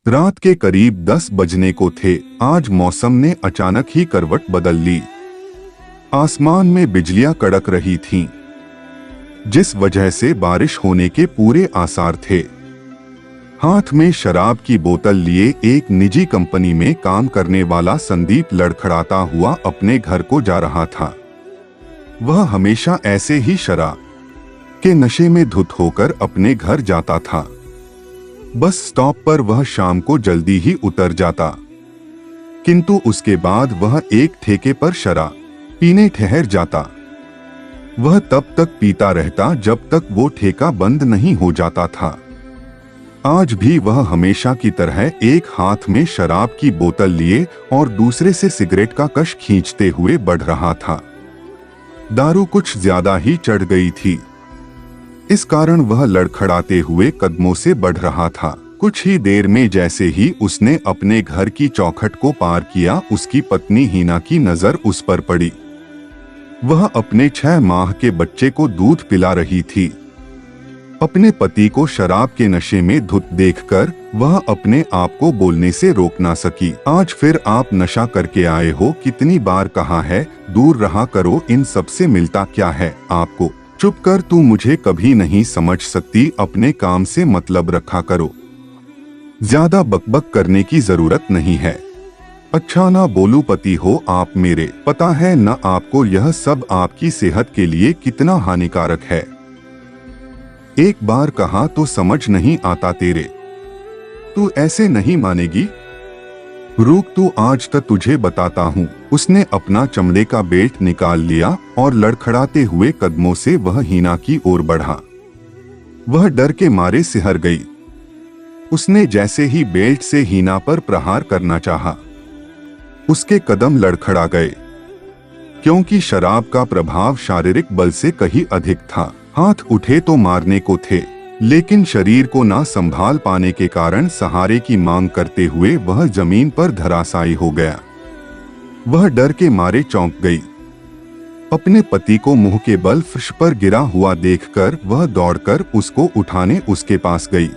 रात के करीब 10 बजने को थे। आज मौसम ने अचानक ही करवट बदल ली। आसमान में बिजलियां कड़क रही थीं, जिस वजह से बारिश होने के पूरे आसार थे। हाथ में शराब की बोतल लिए एक निजी कंपनी में काम करने वाला संदीप लड़खड़ाता हुआ अपने घर को जा रहा था। वह हमेशा ऐसे ही शराब के नशे में धुत होकर अपने घर जाता था। बस स्टॉप पर वह शाम को जल्दी ही उतर जाता, किंतु उसके बाद वह एक ठेके पर शराब पीने ठहर जाता। वह तब तक पीता रहता जब तक वो ठेका बंद नहीं हो जाता था। आज भी वह हमेशा की तरह एक हाथ में शराब की बोतल लिए और दूसरे से सिगरेट का कश खींचते हुए बढ़ रहा था। दारू कुछ ज्यादा ही चढ़ गई थी, इस कारण वह लड़खड़ाते हुए कदमों से बढ़ रहा था। कुछ ही देर में जैसे ही उसने अपने घर की चौखट को पार किया, उसकी पत्नी हीना की नजर उस पर पड़ी। वह अपने 6 माह के बच्चे को दूध पिला रही थी। अपने पति को शराब के नशे में धुत देखकर वह अपने आप को बोलने से रोक ना सकी। आज फिर आप नशा करके आए हो, कितनी बार कहा है दूर रहा करो, इन सब से मिलता क्या है आपको। चुप कर, तू मुझे कभी नहीं समझ सकती, अपने काम से मतलब रखा करो, ज्यादा बकबक करने की जरूरत नहीं है। अच्छा ना बोलू पति हो आप मेरे, पता है न आपको यह सब आपकी सेहत के लिए कितना हानिकारक है। एक बार कहा तो समझ नहीं आता तेरे, तू ऐसे नहीं मानेगी। रुक, तू आज तक तुझे बताता हूँ। उसने अपना चमड़े का बेल्ट निकाल लिया और लड़खड़ाते हुए कदमों से वह हीना की ओर बढ़ा। वह डर के मारे सिहर गई। उसने जैसे ही बेल्ट से हीना पर प्रहार करना चाहा, उसके कदम लड़खड़ा गए, क्योंकि शराब का प्रभाव शारीरिक बल से कहीं अधिक था। हाथ उठे तो मारने को थे, लेकिन शरीर को ना संभाल पाने के कारण सहारे की मांग करते हुए वह जमीन पर धराशायी हो गया। वह डर के मारे चौंक गई। अपने पति को मुंह के बल फर्श पर गिरा हुआ देखकर वह दौड़कर उसको उठाने उसके पास गई।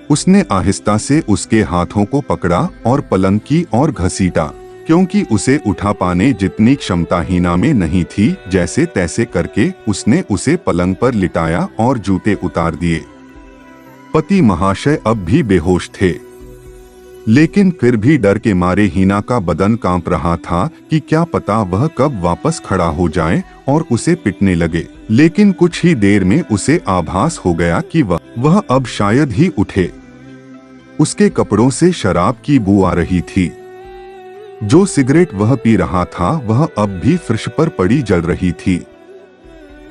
उसने आहिस्ता से उसके हाथों को पकड़ा और पलंग की ओर घसीटा, क्योंकि उसे उठा पाने जितनी क्षमता हीना में नहीं थी। जैसे तैसे करके उसने उसे पलंग पर लिटाया और जूते उतार दिए। पति महाशय अब भी बेहोश थे, लेकिन फिर भी डर के मारे हीना का बदन कांप रहा था कि क्या पता वह कब वापस खड़ा हो जाए और उसे पिटने लगे। लेकिन कुछ ही देर में उसे आभास हो गया कि वह अब शायद ही उठे। उसके कपड़ों से शराब की बू आ रही थी। जो सिगरेट वह पी रहा था वह अब भी फर्श पर पड़ी जल रही थी।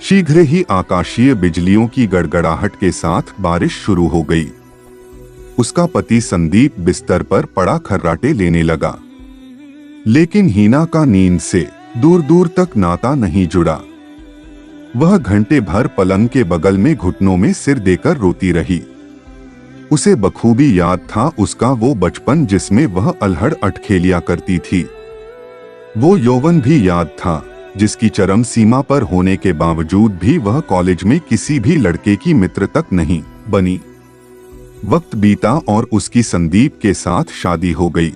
शीघ्र ही आकाशीय बिजलियों की गड़गड़ाहट के साथ बारिश शुरू हो गई। उसका पति संदीप बिस्तर पर पड़ा खर्राटे लेने लगा, लेकिन हीना का नींद से दूर दूर तक नाता नहीं जुड़ा। वह घंटे भर पलंग के बगल में घुटनों में सिर देकर रोती रही। उसे बखूबी याद था उसका वो बचपन जिसमें वह अल्हड़ अटखेलिया करती थी। वो यौवन भी याद था जिसकी चरम सीमा पर होने के बावजूद भी वह कॉलेज में किसी भी लड़के की मित्र तक नहीं बनी। वक्त बीता और उसकी संदीप के साथ शादी हो गई।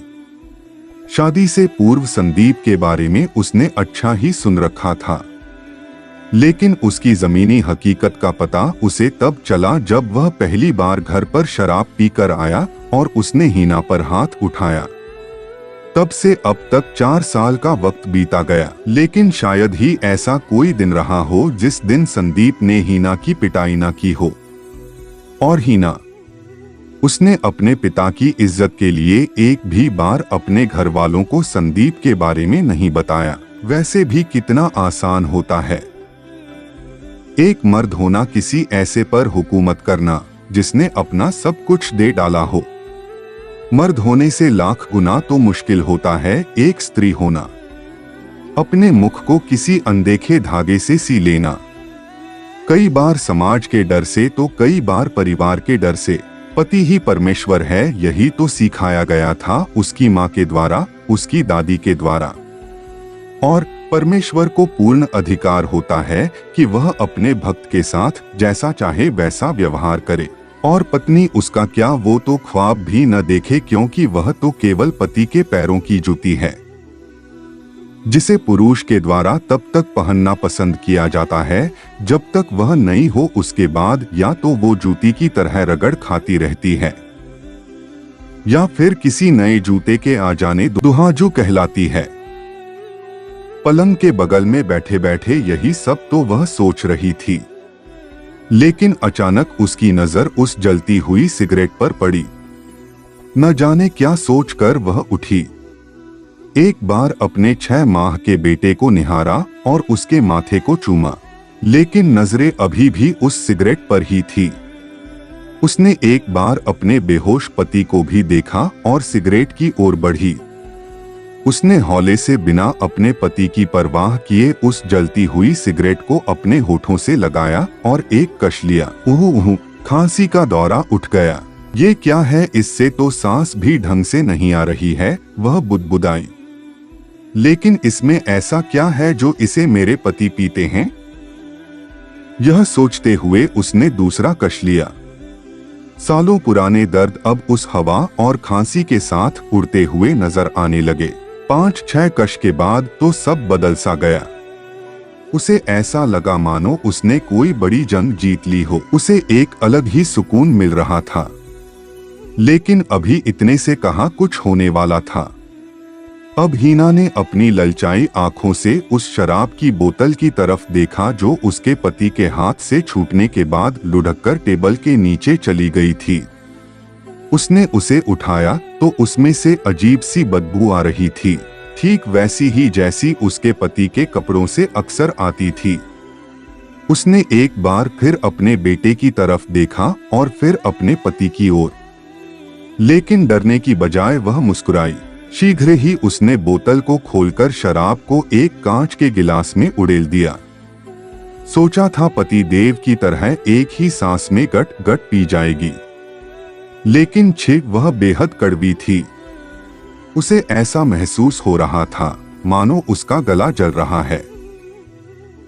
शादी से पूर्व संदीप के बारे में उसने अच्छा ही सुन रखा था, लेकिन उसकी जमीनी हकीकत का पता उसे तब चला जब वह पहली बार घर पर शराब पीकर आया और उसने हीना पर हाथ उठाया। तब से अब तक 4 साल का वक्त बीता गया, लेकिन शायद ही ऐसा कोई दिन रहा हो जिस दिन संदीप ने हीना की पिटाई न की हो। और हीना, उसने अपने पिता की इज्जत के लिए एक भी बार अपने घर वालों को संदीप के बारे में नहीं बताया। वैसे भी कितना आसान होता है एक मर्द होना किसी ऐसे पर हुकूमत करना जिसने अपना सब कुछ दे डाला हो। मर्द होने से लाख गुना तो मुश्किल होता है एक स्त्री होना। अपने मुख को किसी अनदेखे धागे से सी लेना, कई बार समाज के डर से तो कई बार परिवार के डर से। पति ही परमेश्वर है, यही तो सिखाया गया था उसकी माँ के द्वारा, उसकी दादी के द्वारा। और परमेश्वर को पूर्ण अधिकार होता है कि वह अपने भक्त के साथ जैसा चाहे वैसा व्यवहार करे। और पत्नी उसका क्या, वो तो ख्वाब भी न देखे, क्योंकि वह तो केवल पति के पैरों की जूती है, जिसे पुरुष के द्वारा तब तक पहनना पसंद किया जाता है जब तक वह नई हो। उसके बाद या तो वो जूती की तरह रगड़ खाती रहती है या फिर किसी नए जूते के आ जाने दुहाजू कहलाती है। पलंग के बगल में बैठे बैठे यही सब तो वह सोच रही थी, लेकिन अचानक उसकी नजर उस जलती हुई सिगरेट पर पड़ी। न जाने क्या सोचकर वह उठी, एक बार अपने 6 माह के बेटे को निहारा और उसके माथे को चूमा, लेकिन नजरें अभी भी उस सिगरेट पर ही थी। उसने एक बार अपने बेहोश पति को भी देखा और सिगरेट की ओर बढ़ी। उसने हौले से बिना अपने पति की परवाह किए उस जलती हुई सिगरेट को अपने होठों से लगाया और एक कश लिया। उहू, खांसी का दौरा उठ गया। ये क्या है, इससे तो सांस भी ढंग से नहीं आ रही है, वह बुदबुदाई। लेकिन इसमें ऐसा क्या है जो इसे मेरे पति पीते हैं? यह सोचते हुए उसने दूसरा कश लिया। सालों पुराने दर्द अब उस हवा और खांसी के साथ उड़ते हुए नजर आने लगे। 5-6 कश के बाद तो सब बदल सा गया। उसे ऐसा लगा मानो उसने कोई बड़ी जंग जीत ली हो। उसे एक अलग ही सुकून मिल रहा था, लेकिन अभी इतने से कहाँ कुछ होने वाला था। अब हीना ने अपनी ललचाई आंखों से उस शराब की बोतल की तरफ देखा जो उसके पति के हाथ से छूटने के बाद लुढ़ककर टेबल के नीचे चली गई थी। उसने उसे उठाया तो उसमें से अजीब सी बदबू आ रही थी, ठीक वैसी ही जैसी उसके पति के कपड़ों से अक्सर आती थी। उसने एक बार फिर अपने बेटे की तरफ देखा और फिर अपने पति की ओर, लेकिन डरने की बजाय वह मुस्कुराई। शीघ्र ही उसने बोतल को खोलकर शराब को एक कांच के गिलास में उड़ेल दिया। सोचा था पति देव की तरह एक ही सांस में गट गट पी जाएगी, लेकिन छिप वह बेहद कड़वी थी। उसे ऐसा महसूस हो रहा था मानो उसका गला जल रहा है।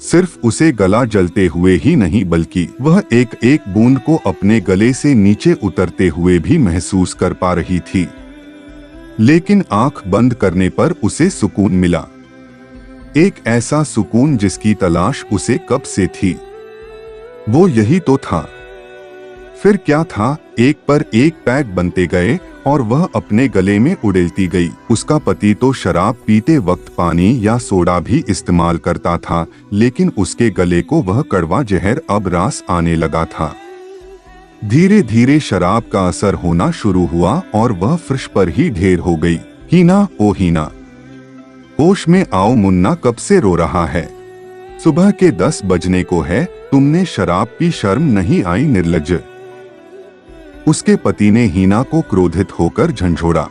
सिर्फ उसे गला जलते हुए ही नहीं, बल्कि वह एक एक बूंद को अपने गले से नीचे उतरते हुए भी महसूस कर पा रही थी। लेकिन आंख बंद करने पर उसे सुकून मिला, एक ऐसा सुकून जिसकी तलाश उसे कब से थी। वो यही तो था। फिर क्या था, एक पर एक पैक बनते गए और वह अपने गले में उड़ेलती गई। उसका पति तो शराब पीते वक्त पानी या सोडा भी इस्तेमाल करता था, लेकिन उसके गले को वह कड़वा जहर अब रास आने लगा था। धीरे धीरे शराब का असर होना शुरू हुआ और वह फर्श पर ही ढेर हो गई। हीना, ओ हीना, होश में आओ, मुन्ना कब से रो रहा है? सुबह के 10 बजने को है, तुमने शराब पी, शर्म नहीं आई निर्लज्ज? उसके पति ने हीना को क्रोधित होकर झंझोड़ा।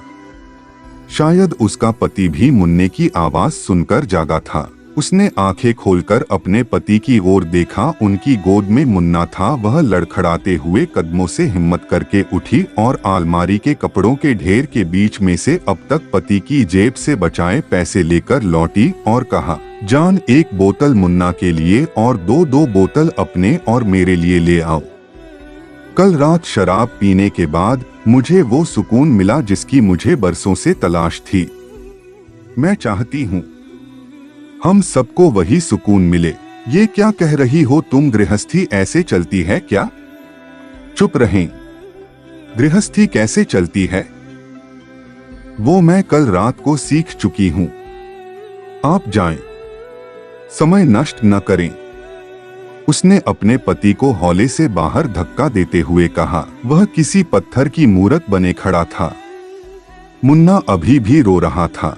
शायद उसका पति भी मुन्ने की आवाज सुनकर जागा था। उसने आंखें खोलकर अपने पति की ओर देखा। उनकी गोद में मुन्ना था। वह लड़खड़ाते हुए कदमों से हिम्मत करके उठी और अलमारी के कपड़ों के ढेर के बीच में से अब तक पति की जेब से बचाए पैसे लेकर लौटी और कहा, जान, एक बोतल मुन्ना के लिए और 2-2 बोतल अपने और मेरे लिए ले आओ। कल रात शराब पीने के बाद मुझे वो सुकून मिला जिसकी मुझे बरसों से तलाश थी। मैं चाहती हूँ हम सबको वही सुकून मिले। ये क्या कह रही हो तुम? गृहस्थी ऐसे चलती है क्या? चुप रहें। गृहस्थी कैसे चलती है वो मैं कल रात को सीख चुकी हूं। आप जाएं, समय नष्ट न करें। उसने अपने पति को हौले से बाहर धक्का देते हुए कहा। वह किसी पत्थर की मूरत बने खड़ा था। मुन्ना अभी भी रो रहा था,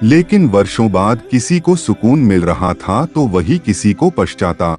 लेकिन वर्षों बाद किसी को सुकून मिल रहा था तो वही किसी को पछताता